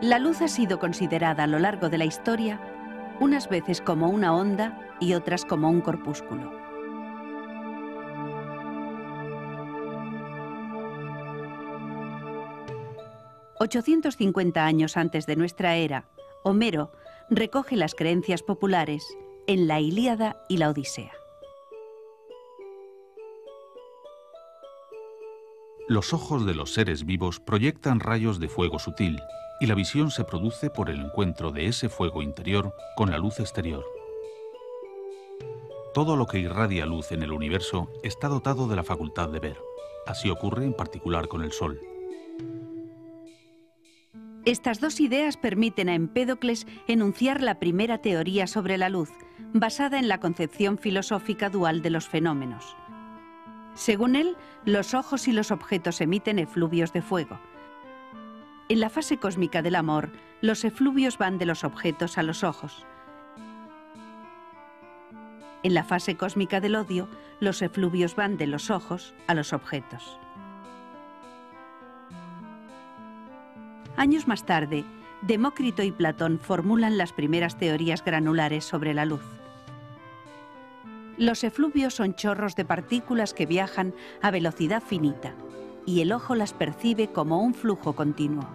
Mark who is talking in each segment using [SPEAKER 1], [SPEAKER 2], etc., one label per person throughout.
[SPEAKER 1] La luz ha sido considerada a lo largo de la historia unas veces como una onda y otras como un corpúsculo. «850 años antes de nuestra era, Homero recoge las creencias populares en la Ilíada y la Odisea.
[SPEAKER 2] Los ojos de los seres vivos proyectan rayos de fuego sutil, y la visión se produce por el encuentro de ese fuego interior con la luz exterior. Todo lo que irradia luz en el universo está dotado de la facultad de ver. Así ocurre en particular con el Sol.
[SPEAKER 1] Estas dos ideas permiten a Empédocles enunciar la primera teoría sobre la luz, basada en la concepción filosófica dual de los fenómenos. Según él, los ojos y los objetos emiten efluvios de fuego. En la fase cósmica del amor, los efluvios van de los objetos a los ojos. En la fase cósmica del odio, los efluvios van de los ojos a los objetos. Años más tarde, Demócrito y Platón formulan las primeras teorías granulares sobre la luz. Los efluvios son chorros de partículas que viajan a velocidad finita, y el ojo las percibe como un flujo continuo.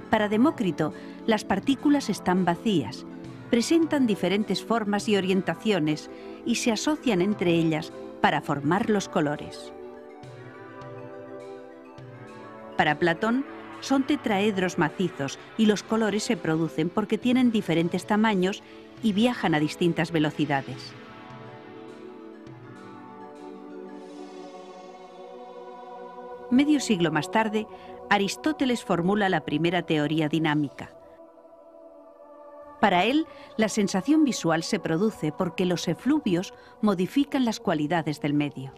[SPEAKER 1] Para Demócrito, las partículas están vacías, presentan diferentes formas y orientaciones y se asocian entre ellas para formar los colores. Para Platón, son tetraedros macizos y los colores se producen porque tienen diferentes tamaños y viajan a distintas velocidades. Medio siglo más tarde, Aristóteles formula la primera teoría dinámica. Para él, la sensación visual se produce porque los efluvios modifican las cualidades del medio.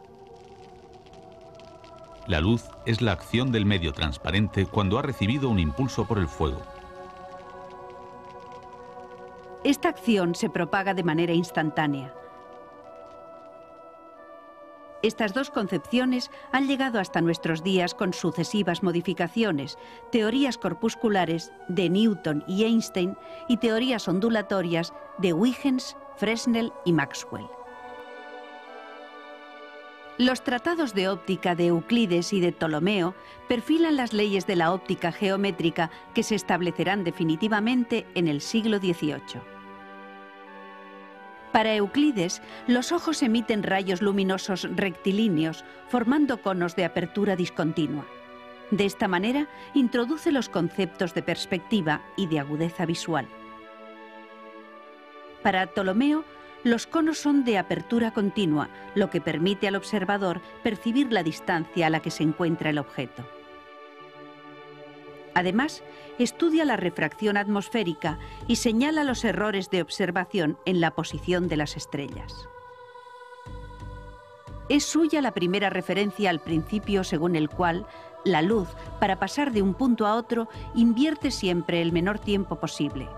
[SPEAKER 2] La luz es la acción del medio transparente cuando ha recibido un impulso por el fuego.
[SPEAKER 1] Esta acción se propaga de manera instantánea. Estas dos concepciones han llegado hasta nuestros días con sucesivas modificaciones, teorías corpusculares de Newton y Einstein y teorías ondulatorias de Huygens, Fresnel y Maxwell. Los tratados de óptica de Euclides y de Ptolomeo perfilan las leyes de la óptica geométrica que se establecerán definitivamente en el siglo XVIII. Para Euclides, los ojos emiten rayos luminosos rectilíneos, formando conos de apertura discontinua. De esta manera, introduce los conceptos de perspectiva y de agudeza visual. Para Ptolomeo, los conos son de apertura continua, lo que permite al observador percibir la distancia a la que se encuentra el objeto. Además, estudia la refracción atmosférica y señala los errores de observación en la posición de las estrellas. Es suya la primera referencia al principio según el cual la luz, para pasar de un punto a otro, invierte siempre el menor tiempo posible.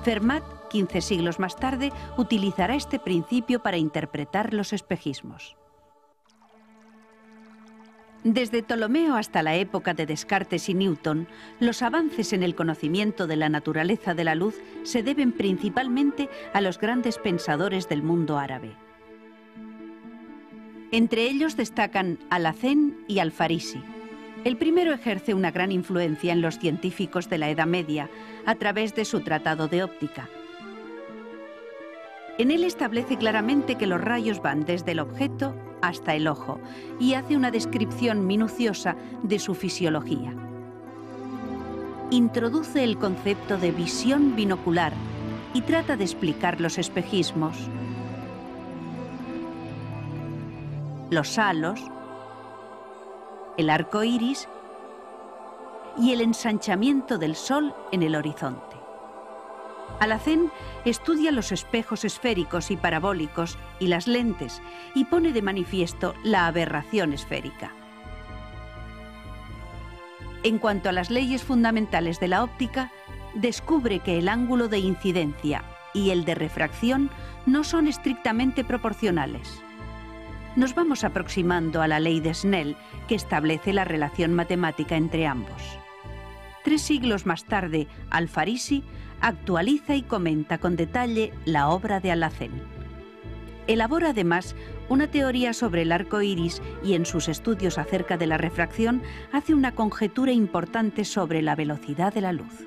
[SPEAKER 1] Fermat, 15 siglos más tarde, utilizará este principio para interpretar los espejismos. Desde Ptolomeo hasta la época de Descartes y Newton, los avances en el conocimiento de la naturaleza de la luz se deben principalmente a los grandes pensadores del mundo árabe. Entre ellos destacan Alhacén y Al-Farisi. El primero ejerce una gran influencia en los científicos de la Edad Media a través de su tratado de óptica. En él establece claramente que los rayos van desde el objeto hasta el ojo y hace una descripción minuciosa de su fisiología. Introduce el concepto de visión binocular y trata de explicar los espejismos, los halos, el arco iris y el ensanchamiento del Sol en el horizonte. Alhacén estudia los espejos esféricos y parabólicos y las lentes y pone de manifiesto la aberración esférica. En cuanto a las leyes fundamentales de la óptica, descubre que el ángulo de incidencia y el de refracción no son estrictamente proporcionales. nos vamos aproximando a la ley de Snell, que establece la relación matemática entre ambos. 3 siglos más tarde, Al-Farisi actualiza y comenta con detalle la obra de Alhazen. Elabora además una teoría sobre el arco iris y en sus estudios acerca de la refracción hace una conjetura importante sobre la velocidad de la luz.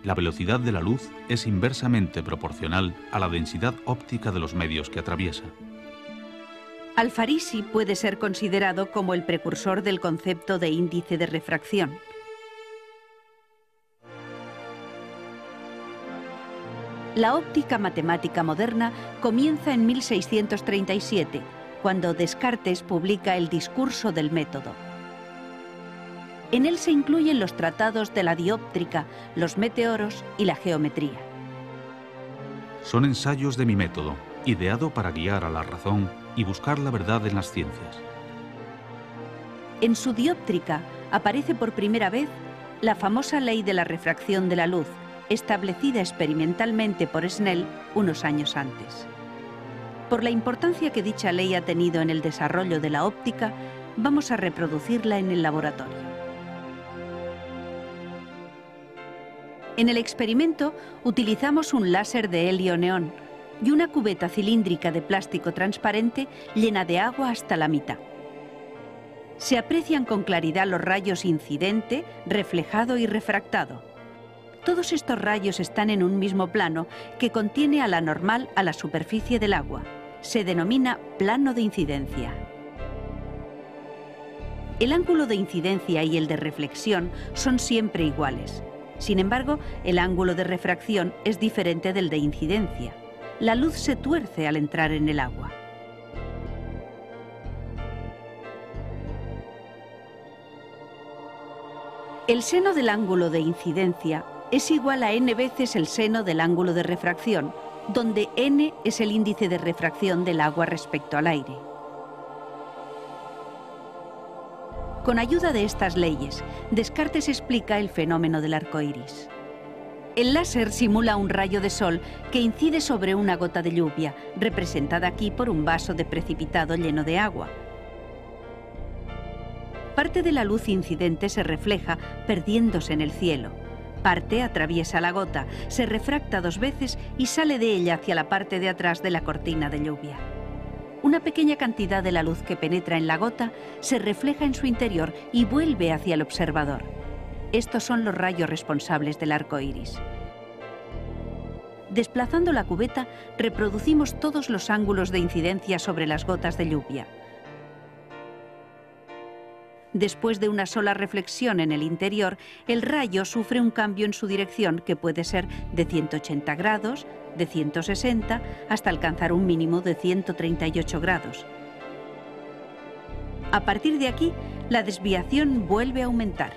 [SPEAKER 2] La velocidad de la luz es inversamente proporcional a la densidad óptica de los medios que atraviesa.
[SPEAKER 1] Al-Farisi puede ser considerado como el precursor del concepto de índice de refracción. La óptica matemática moderna comienza en 1637, cuando Descartes publica el Discurso del método. En él se incluyen los tratados de la dióptrica, los meteoros y la geometría.
[SPEAKER 2] Son ensayos de mi método, ideado para guiar a la razón y buscar la verdad en las ciencias.
[SPEAKER 1] En su dióptrica aparece por primera vez la famosa ley de la refracción de la luz, establecida experimentalmente por Snell unos años antes. Por la importancia que dicha ley ha tenido en el desarrollo de la óptica, vamos a reproducirla en el laboratorio. En el experimento utilizamos un láser de helio-neón y una cubeta cilíndrica de plástico transparente llena de agua hasta la mitad. Se aprecian con claridad los rayos incidente, reflejado y refractado. Todos estos rayos están en un mismo plano que contiene a la normal a la superficie del agua. Se denomina plano de incidencia. El ángulo de incidencia y el de reflexión son siempre iguales. Sin embargo, el ángulo de refracción es diferente del de incidencia. La luz se tuerce al entrar en el agua. El seno del ángulo de incidencia es igual a n veces el seno del ángulo de refracción, donde n es el índice de refracción del agua respecto al aire. Con ayuda de estas leyes, Descartes explica el fenómeno del arco iris. El láser simula un rayo de sol que incide sobre una gota de lluvia, representada aquí por un vaso de precipitado lleno de agua. Parte de la luz incidente se refleja perdiéndose en el cielo. Parte atraviesa la gota, se refracta 2 veces y sale de ella hacia la parte de atrás de la cortina de lluvia. Una pequeña cantidad de la luz que penetra en la gota se refleja en su interior y vuelve hacia el observador. Estos son los rayos responsables del arco iris. Desplazando la cubeta, reproducimos todos los ángulos de incidencia sobre las gotas de lluvia. Después de una sola reflexión en el interior, el rayo sufre un cambio en su dirección que puede ser de 180 grados, de 160, hasta alcanzar un mínimo de 138 grados. A partir de aquí, la desviación vuelve a aumentar.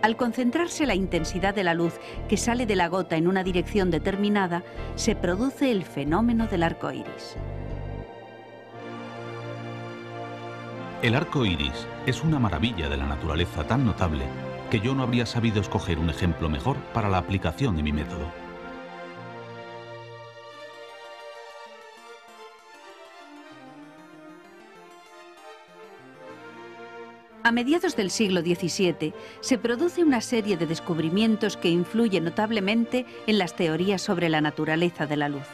[SPEAKER 1] Al concentrarse la intensidad de la luz que sale de la gota en una dirección determinada, se produce el fenómeno del arco iris.
[SPEAKER 2] El arco iris es una maravilla de la naturaleza tan notable que yo no habría sabido escoger un ejemplo mejor para la aplicación de mi método.
[SPEAKER 1] A mediados del siglo XVII se produce una serie de descubrimientos que influyen notablemente en las teorías sobre la naturaleza de la luz.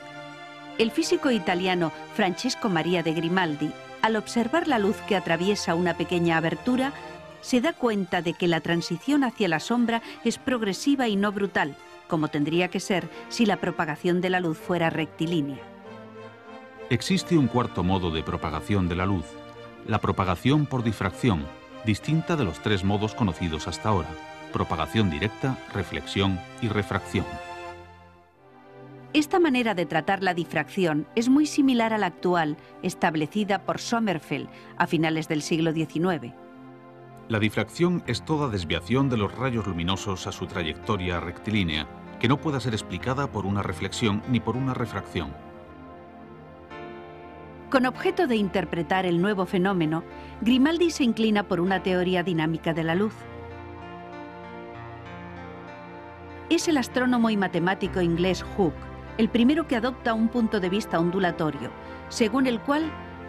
[SPEAKER 1] El físico italiano Francesco Maria de Grimaldi, al observar la luz que atraviesa una pequeña abertura, se da cuenta de que la transición hacia la sombra es progresiva y no brutal, como tendría que ser si la propagación de la luz fuera rectilínea.
[SPEAKER 2] Existe un cuarto modo de propagación de la luz, la propagación por difracción, distinta de los 3 modos conocidos hasta ahora: propagación directa, reflexión y refracción.
[SPEAKER 1] Esta manera de tratar la difracción es muy similar a la actual, establecida por Sommerfeld a finales del siglo XIX.
[SPEAKER 2] La difracción es toda desviación de los rayos luminosos a su trayectoria rectilínea, que no pueda ser explicada por una reflexión ni por una refracción.
[SPEAKER 1] Con objeto de interpretar el nuevo fenómeno, Grimaldi se inclina por una teoría dinámica de la luz. Es el astrónomo y matemático inglés Hooke el primero que adopta un punto de vista ondulatorio, según el cual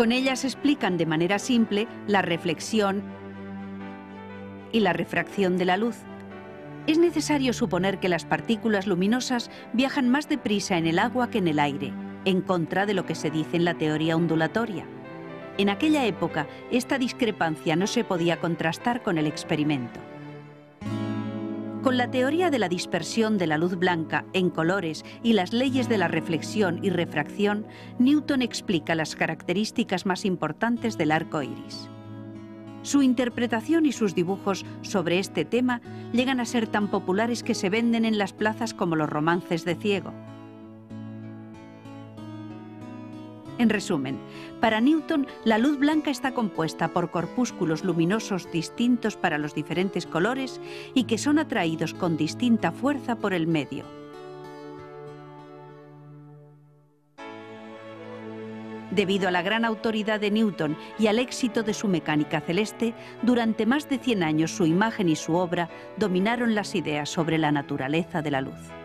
[SPEAKER 1] Con ellas explican de manera simple la reflexión y la refracción de la luz. Es necesario suponer que las partículas luminosas viajan más deprisa en el agua que en el aire, en contra de lo que se dice en la teoría ondulatoria. En aquella época, esta discrepancia no se podía contrastar con el experimento. Con la teoría de la dispersión de la luz blanca en colores y las leyes de la reflexión y refracción, Newton explica las características más importantes del arco iris. Su interpretación y sus dibujos sobre este tema llegan a ser tan populares que se venden en las plazas como los romances de ciego. En resumen, para Newton, la luz blanca está compuesta por corpúsculos luminosos distintos para los diferentes colores y que son atraídos con distinta fuerza por el medio. Debido a la gran autoridad de Newton y al éxito de su mecánica celeste, durante más de 100 años su imagen y su obra dominaron las ideas sobre la naturaleza de la luz.